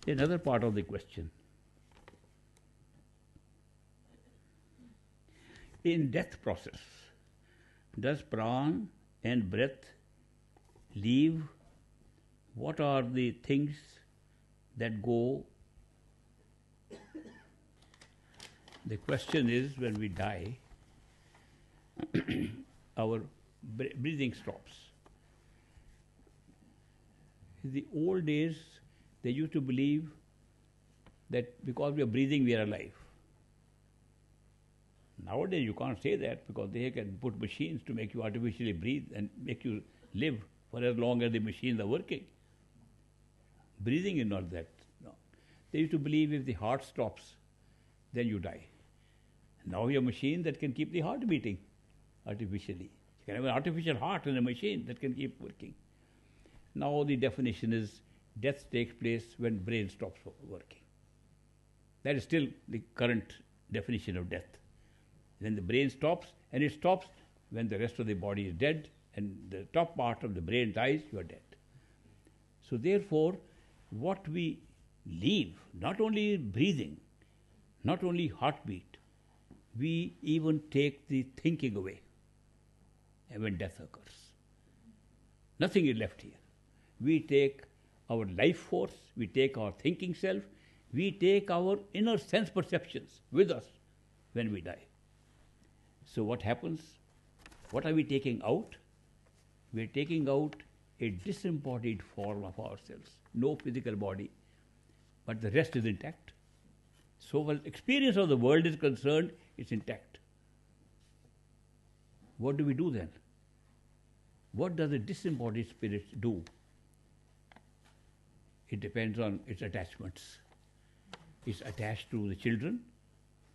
Another part of the question. In death process, does prana and breath leave? What are the things that go? The question is, when we die, our breathing stops. In the old days, they used to believe that because we are breathing, we are alive. Nowadays, you can't say that because they can put machines to make you artificially breathe and make you live for as long as the machines are working. Breathing is not that. No. They used to believe if the heart stops, then you die. Now you have a machine that can keep the heart beating artificially. You can have an artificial heart in a machine that can keep working. Now the definition is death takes place when brain stops working. That is still the current definition of death. When the brain stops, and it stops when the rest of the body is dead, and the top part of the brain dies, you are dead. So therefore, what we leave, not only breathing, not only heartbeat, we even take the thinking away when death occurs. Nothing is left here. We take our life force, we take our thinking self, we take our inner sense perceptions with us when we die. So what happens? What are we taking out? We are taking out a disembodied form of ourselves, no physical body, but the rest is intact. So while experience of the world is concerned, it's intact. What do we do then? What does a disembodied spirit do? It depends on its attachments. It's attached to the children.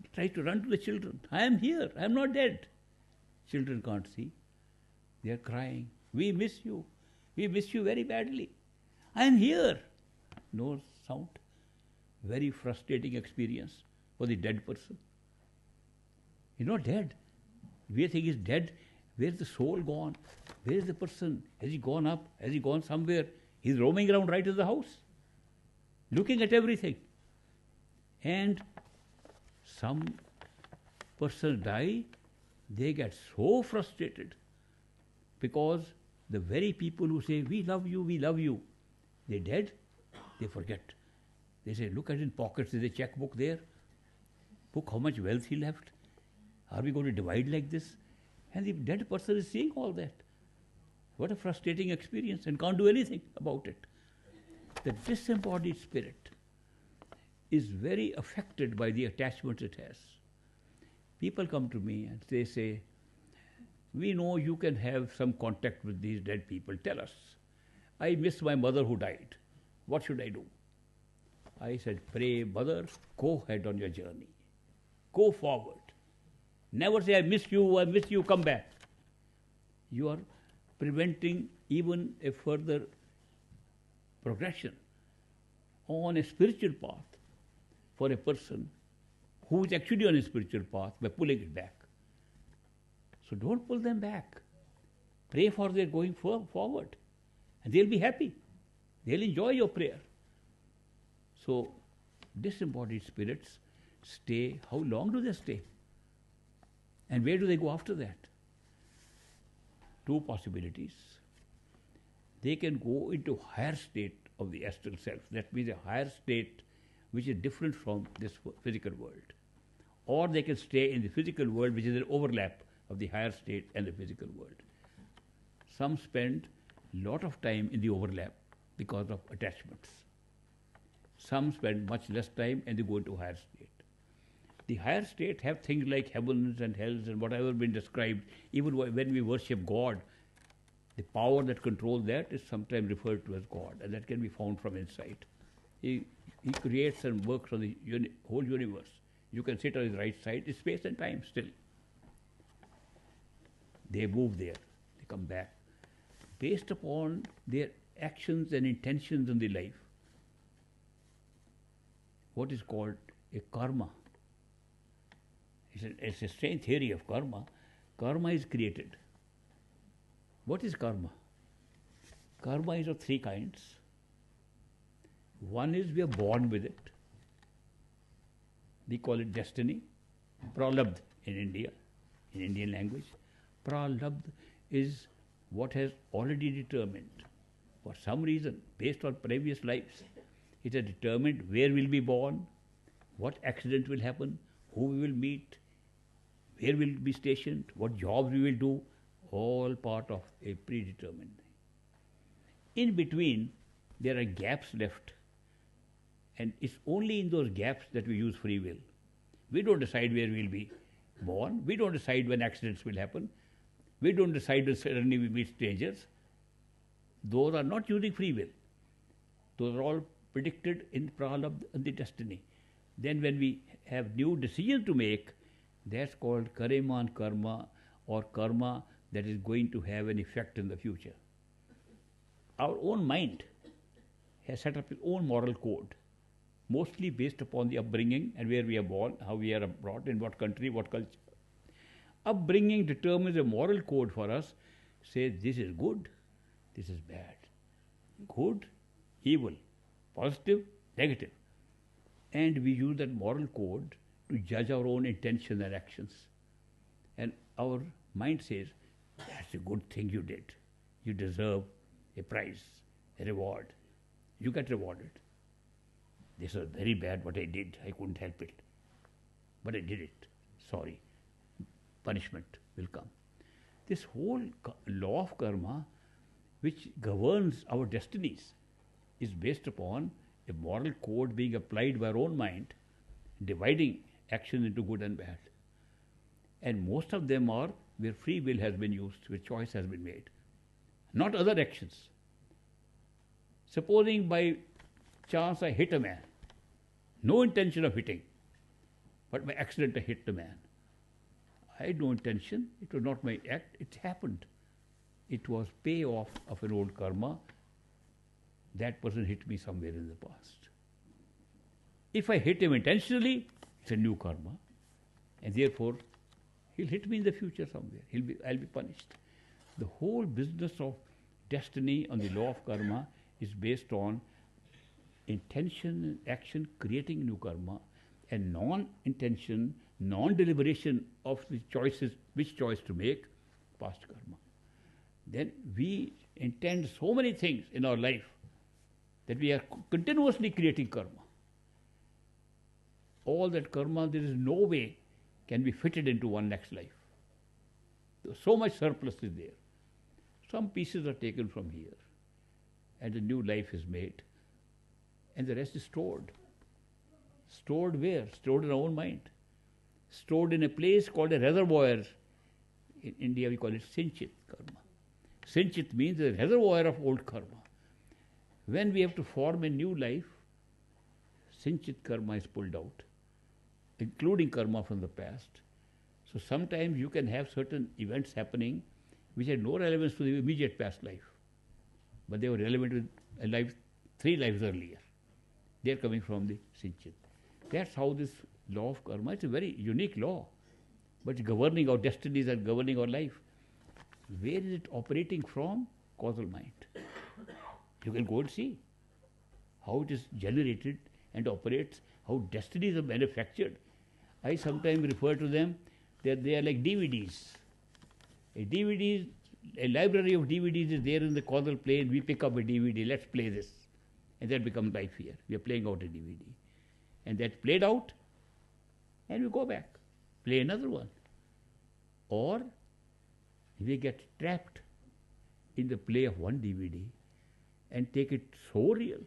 It tries to run to the children. I am here. I am not dead. Children can't see. They are crying. We miss you. We miss you very badly. I am here. No sound. Very frustrating experience for the dead person. He's not dead. We think he's dead. Where's the soul gone? Where is the person? Has he gone up? Has he gone somewhere? He's roaming around right in the house, looking at everything. And some persons die, they get so frustrated because the very people who say, we love you, they're dead, they forget. They say, look at his pockets, there's a checkbook there. Look how much wealth he left. Are we going to divide like this? And the dead person is seeing all that. What a frustrating experience, and can't do anything about it. The disembodied spirit is very affected by the attachments it has. People come to me and they say, we know you can have some contact with these dead people. Tell us. I miss my mother who died. What should I do? I said, pray, mother, go ahead on your journey. Go forward. Never say, I miss you, come back. You are preventing even a further progression on a spiritual path for a person who is actually on a spiritual path by pulling it back. So don't pull them back. Pray for their going forward. And they'll be happy. They'll enjoy your prayer. So disembodied spirits stay. How long do they stay? And where do they go after that? Two possibilities. They can go into higher state of the astral self. That means a higher state which is different from this physical world. Or they can stay in the physical world, which is an overlap of the higher state and the physical world. Some spend a lot of time in the overlap because of attachments. Some spend much less time and they go into higher state. The higher state have things like heavens and hells and whatever been described. Even when we worship God, the power that controls that is sometimes referred to as God, and that can be found from inside. He creates and works on the whole universe. You can sit on his right side. It's space and time still. They move there. They come back. Based upon their actions and intentions in the life. What is called a karma. It's a strange theory of karma. Karma is created. What is karma? Karma is of three kinds. One is we are born with it. We call it destiny. Pralabdh in India, in Indian language. Pralabdh is what has already determined. For some reason, based on previous lives, it has determined where we'll be born, what accident will happen, who we will meet, where we'll be stationed, what jobs we will do, all part of a predetermined thing. In between, there are gaps left, and it's only in those gaps that we use free will. We don't decide where we'll be born. We don't decide when accidents will happen. We don't decide when suddenly we meet strangers. Those are not using free will. Those are all predicted in pralabdha and the destiny. Then when we have new decisions to make, that's called kareman karma, or karma that is going to have an effect in the future. Our own mind has set up its own moral code, mostly based upon the upbringing and where we are born, how we are brought, in what country, what culture. Upbringing determines a moral code for us, says this is good, this is bad. Good, evil, positive, negative. And we use that moral code to judge our own intentions and actions. And our mind says, that's a good thing you did. You deserve a prize, a reward. You get rewarded. This was very bad what I did. I couldn't help it. But I did it. Sorry. Punishment will come. This whole law of karma, which governs our destinies, is based upon a moral code being applied by our own mind, dividing action into good and bad. And most of them are where free will has been used, where choice has been made, not other actions. Supposing by chance I hit a man, no intention of hitting, but by accident I hit the man. I had no intention, it was not my act, it happened. It was payoff of an old karma. That person hit me somewhere in the past. If I hit him intentionally, it's a new karma, and therefore he'll hit me in the future somewhere. I'll be punished. The whole business of destiny on the law of karma is based on intention and action creating new karma, and non-intention, non-deliberation of the choices, which choice to make, past karma. Then we intend so many things in our life that we are continuously creating karma. All that karma, there is no way can be fitted into one next life. So much surplus is there. Some pieces are taken from here, and a new life is made, and the rest is stored. Stored where? Stored in our own mind. Stored in a place called a reservoir. In India we call it Sinchit karma. Sinchit means a reservoir of old karma. When we have to form a new life, Sinchit karma is pulled out, including karma from the past. So sometimes you can have certain events happening which had no relevance to the immediate past life, but they were relevant with a life, 3 lives earlier. They are coming from the Sinchit. That's how this law of karma, it's a very unique law, but it's governing our destinies and governing our life. Where is it operating from? Causal mind. You can go and see how it is generated and operates, how destinies are manufactured. I sometimes refer to them that they are like DVDs. A library of DVDs is there in the causal plane. We pick up a DVD, let's play this. And that becomes life here. We are playing out a DVD. And that's played out, and we go back, play another one. Or we get trapped in the play of one DVD and take it so real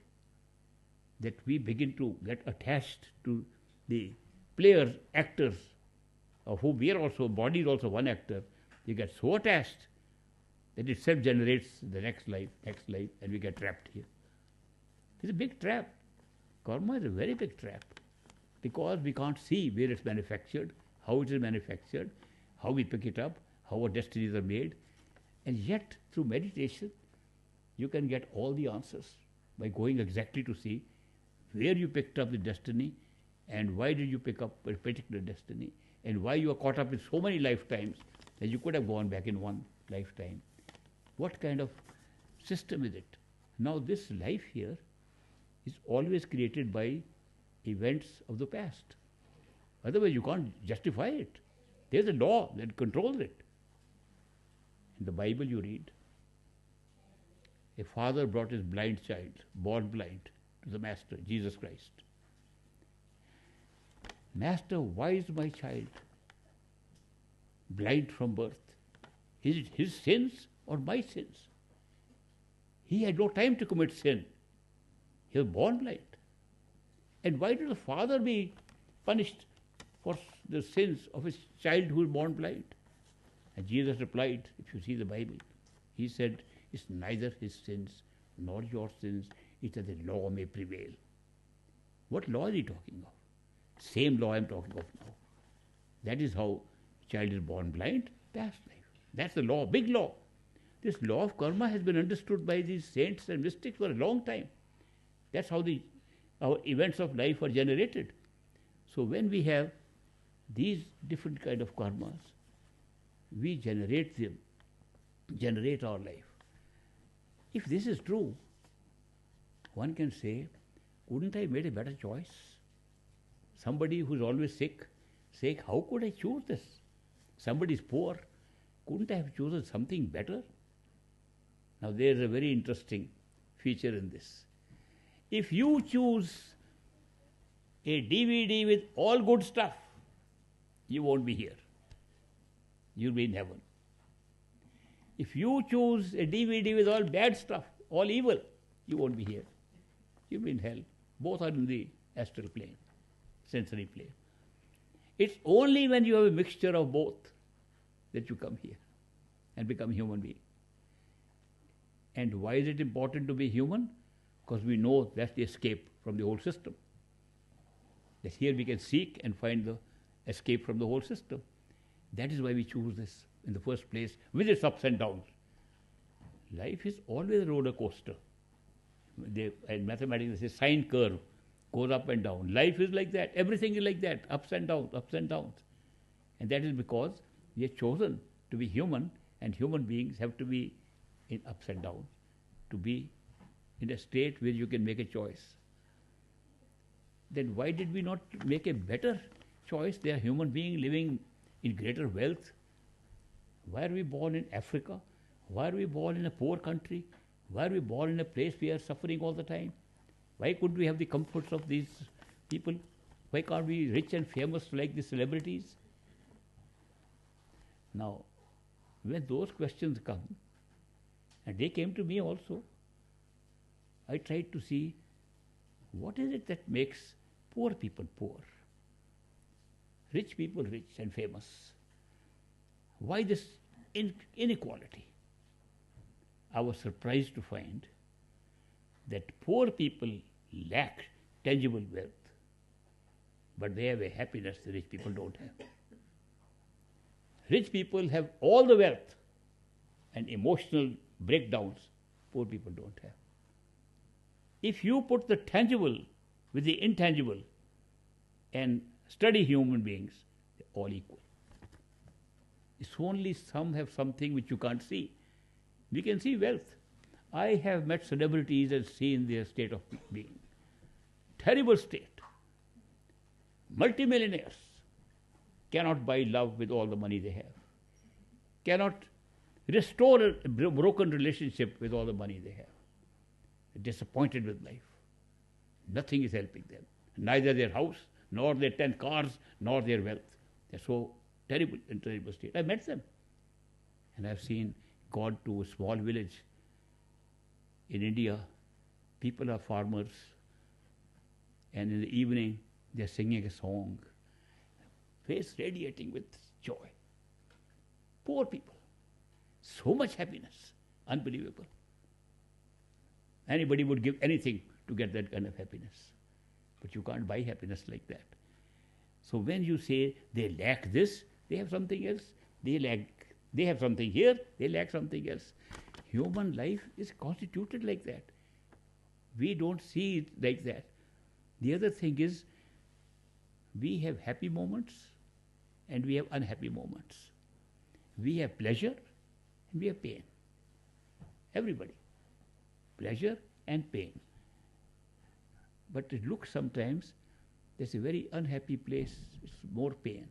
that we begin to get attached to the players, actors, of whom we are also, body is also one actor. You get so attached that it self-generates the next life, and we get trapped here. It's a big trap. Karma is a very big trap, because we can't see where it's manufactured, how it is manufactured, how we pick it up, how our destinies are made. And yet, through meditation, you can get all the answers by going exactly to see where you picked up the destiny, and why did you pick up a particular destiny, and why you are caught up in so many lifetimes that you could have gone back in one lifetime. What kind of system is it? Now this life here is always created by events of the past. Otherwise, you can't justify it. There's a law that controls it. In the Bible, you read, a father brought his blind child, born blind, to the Master, Jesus Christ. Master, why is my child blind from birth? Is it his sins or my sins? He had no time to commit sin. He was born blind. And why did the father be punished for the sins of his child who was born blind? And Jesus replied, if you see the Bible, he said, it's neither his sins nor your sins, it's that the law may prevail. What law is he talking of? Same law I'm talking of now. That is how child is born blind, past life. That's the law, big law. This law of karma has been understood by these saints and mystics for a long time. That's how our events of life are generated. So when we have these different kind of karmas, we generate them, generate our life. If this is true, one can say, couldn't I made a better choice? Somebody who's always sick, say, how could I choose this? Somebody is poor, couldn't I have chosen something better? Now there is a very interesting feature in this. If you choose a DVD with all good stuff, you won't be here. You'll be in heaven. If you choose a DVD with all bad stuff, all evil, you won't be here. You'll be in hell. Both are in the astral plane, sensory plane. It's only when you have a mixture of both that you come here and become a human being. And why is it important to be human? Because we know that's the escape from the whole system. That here we can seek and find the escape from the whole system. That is why we choose this in the first place, with its ups and downs. Life is always a roller coaster. In mathematics, they say sine curve goes up and down. Life is like that. Everything is like that, ups and downs, ups and downs. And that is because we are chosen to be human, and human beings have to be in ups and downs, to be in a state where you can make a choice. Then why did we not make a better choice? They are human beings living in greater wealth. Why are we born in Africa? Why are we born in a poor country? Why are we born in a place we are suffering all the time? Why couldn't we have the comforts of these people? Why can't we be rich and famous like the celebrities? Now, when those questions come, and they came to me also, I tried to see what is it that makes poor people poor, rich people rich and famous. Why this inequality? I was surprised to find that poor people lack tangible wealth, but they have a happiness the rich people don't have. Rich people have all the wealth and emotional breakdowns poor people don't have. If you put the tangible with the intangible and study human beings, they're all equal. It's only some have something which you can't see. We can see wealth. I have met celebrities and seen their state of being. Terrible state. Multimillionaires cannot buy love with all the money they have. Cannot restore a broken relationship with all the money they have. They're disappointed with life. Nothing is helping them. Neither their house, nor their 10 cars, nor their wealth. They're so terrible in terrible state. I met them. And I've seen gone to a small village in India. People are farmers. And in the evening, they're singing a song. Face radiating with joy. Poor people. So much happiness. Unbelievable. Anybody would give anything to get that kind of happiness. But you can't buy happiness like that. So when you say they lack this, they have something else. They have something here, they lack something else. Human life is constituted like that. We don't see it like that. The other thing is, we have happy moments and we have unhappy moments. We have pleasure and we have pain. Everybody. Pleasure and pain. But it looks sometimes there's a very unhappy place, it's more pain.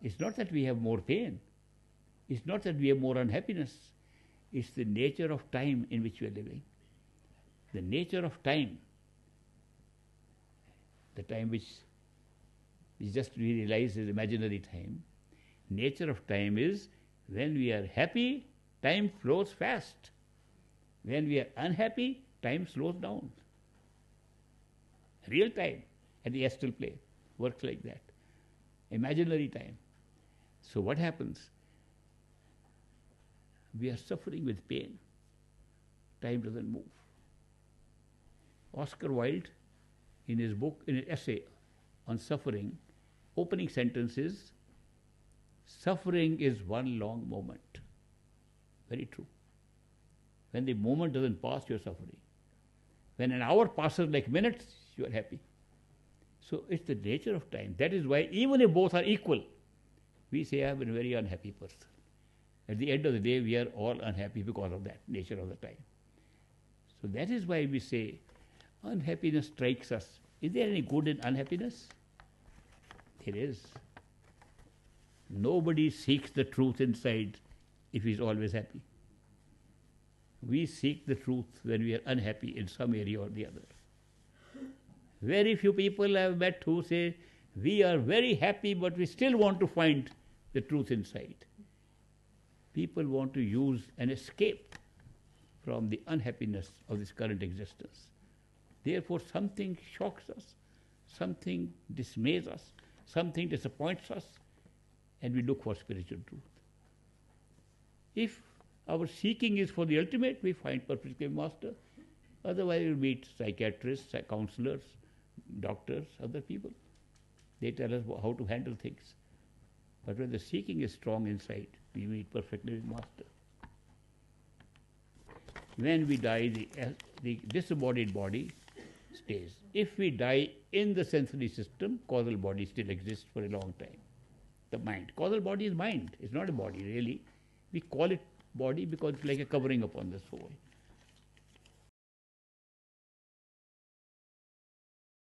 It's not that we have more pain. It's not that we have more unhappiness. It's the nature of time in which we are living. The nature of time, the time which is just we realize is imaginary time. Nature of time is when we are happy, time flows fast. When we are unhappy, time slows down. Real time at the astral plane works like that. Imaginary time. So what happens? We are suffering with pain. Time doesn't move. Oscar Wilde, in his book, in an essay on suffering, opening sentence is, suffering is one long moment. Very true. When the moment doesn't pass, you are suffering. When an hour passes like minutes, you are happy. So it's the nature of time. That is why even if both are equal, we say I am a very unhappy person. At the end of the day, we are all unhappy because of that nature of the time. So that is why we say unhappiness strikes us. Is there any good in unhappiness? There is. Nobody seeks the truth inside if he is always happy. We seek the truth when we are unhappy in some area or the other. Very few people I have met who say, we are very happy but we still want to find the truth inside. People want to use an escape from the unhappiness of this current existence. Therefore something shocks us, something dismays us, something disappoints us, and we look for spiritual truth. If our seeking is for the ultimate, we find perfect master. Otherwise we meet psychiatrists, counselors, doctors, other people. They tell us how to handle things. But when the seeking is strong inside, we meet perfectly with master. When we die, the disembodied body stays. If we die in the sensory system, causal body still exists for a long time. The mind. Causal body is mind. It's not a body really. We call it body because it's like a covering upon the soul.